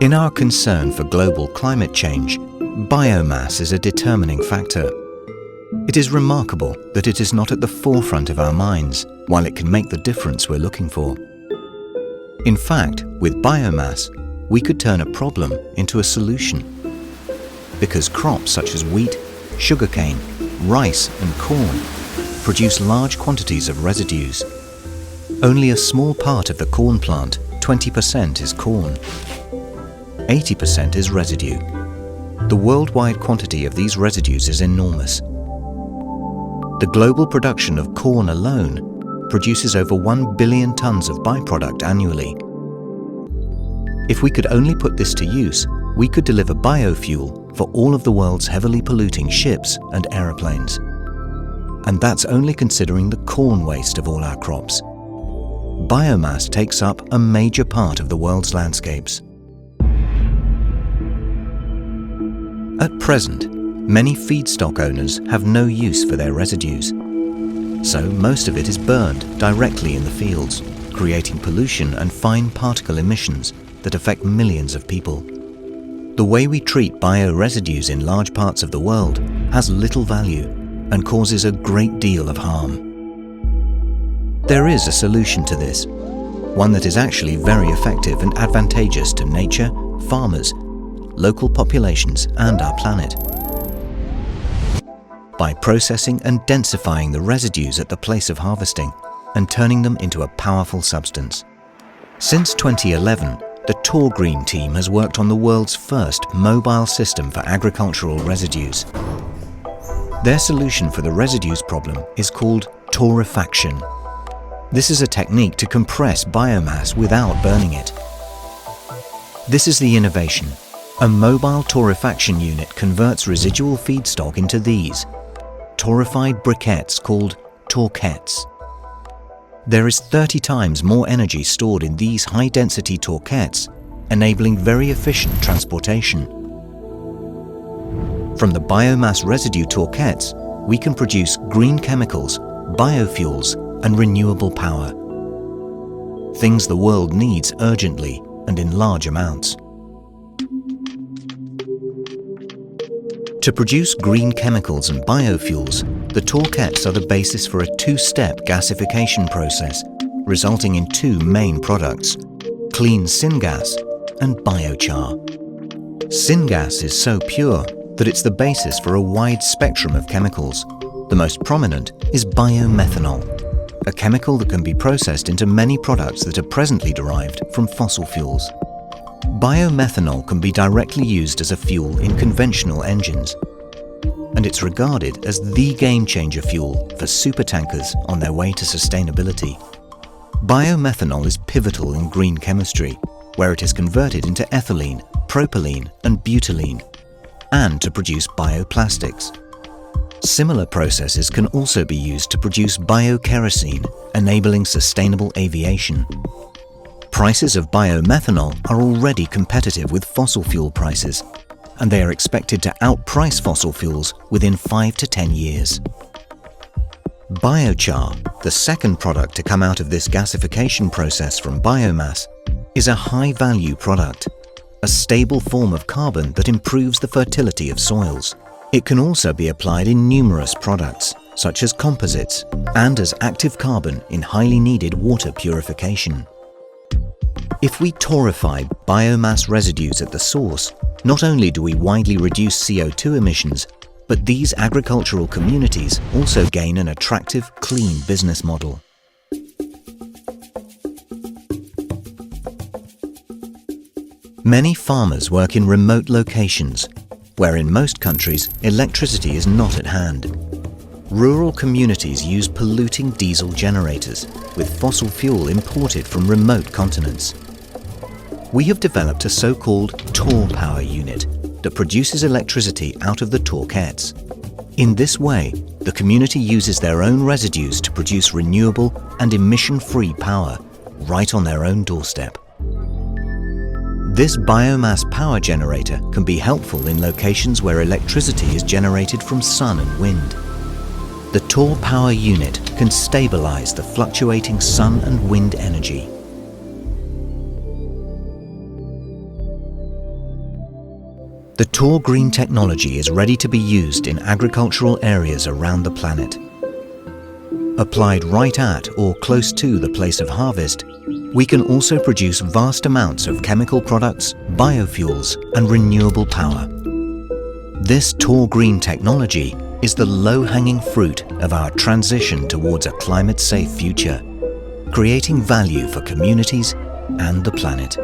In our concern for global climate change, biomass is a determining factor. It is remarkable that it is not at the forefront of our minds, while it can make the difference we're looking for. In fact, with biomass, we could turn a problem into a solution. Because crops such as wheat, sugarcane, rice and corn produce large quantities of residues. Only a small part of the corn plant, 20%, is corn. 80% is residue. The worldwide quantity of these residues is enormous. The global production of corn alone produces over 1 billion tons of byproduct annually. If we could only put this to use, we could deliver biofuel for all of the world's heavily polluting ships and aeroplanes. And that's only considering the corn waste of all our crops. Biomass takes up a major part of the world's landscapes. At present, many feedstock owners have no use for their residues. So most of it is burned directly in the fields, creating pollution and fine particle emissions that affect millions of people. The way we treat bioresidues in large parts of the world has little value and causes a great deal of harm. There is a solution to this, one that is actually very effective and advantageous to nature, farmers, local populations and our planet. By processing and densifying the residues at the place of harvesting and turning them into a powerful substance. Since 2011, the TORGreen team has worked on the world's first mobile system for agricultural residues. Their solution for the residues problem is called torrefaction. This is a technique to compress biomass without burning it. This is the innovation. A mobile torrefaction unit converts residual feedstock into these torrefied briquettes called torquettes. There is 30 times more energy stored in these high-density torquettes, enabling very efficient transportation. From the biomass residue torquettes, we can produce green chemicals, biofuels, and renewable power. Things the world needs urgently and in large amounts. To produce green chemicals and biofuels, the torquettes are the basis for a two-step gasification process, resulting in two main products, clean syngas and biochar. Syngas is so pure that it's the basis for a wide spectrum of chemicals. The most prominent is biomethanol, a chemical that can be processed into many products that are presently derived from fossil fuels. Biomethanol can be directly used as a fuel in conventional engines, and it's regarded as the game-changer fuel for supertankers on their way to sustainability. Biomethanol is pivotal in green chemistry, where it is converted into ethylene, propylene and butylene, and to produce bioplastics. Similar processes can also be used to produce biokerosene, enabling sustainable aviation. Prices of biomethanol are already competitive with fossil fuel prices, and they are expected to outprice fossil fuels within 5 to 10 years. Biochar, the second product to come out of this gasification process from biomass, is a high-value product, a stable form of carbon that improves the fertility of soils. It can also be applied in numerous products, such as composites, and as active carbon in highly needed water purification. If we torrefy biomass residues at the source, not only do we widely reduce CO2 emissions, but these agricultural communities also gain an attractive, clean business model. Many farmers work in remote locations, where in most countries electricity is not at hand. Rural communities use polluting diesel generators, with fossil fuel imported from remote continents. We have developed a so-called TorPower unit that produces electricity out of the torquettes. In this way, the community uses their own residues to produce renewable and emission-free power right on their own doorstep. This biomass power generator can be helpful in locations where electricity is generated from sun and wind. The TorPower unit can stabilize the fluctuating sun and wind energy. The Tor Green technology is ready to be used in agricultural areas around the planet. Applied right at or close to the place of harvest, we can also produce vast amounts of chemical products, biofuels and renewable power. This Tor Green technology is the low-hanging fruit of our transition towards a climate-safe future, creating value for communities and the planet.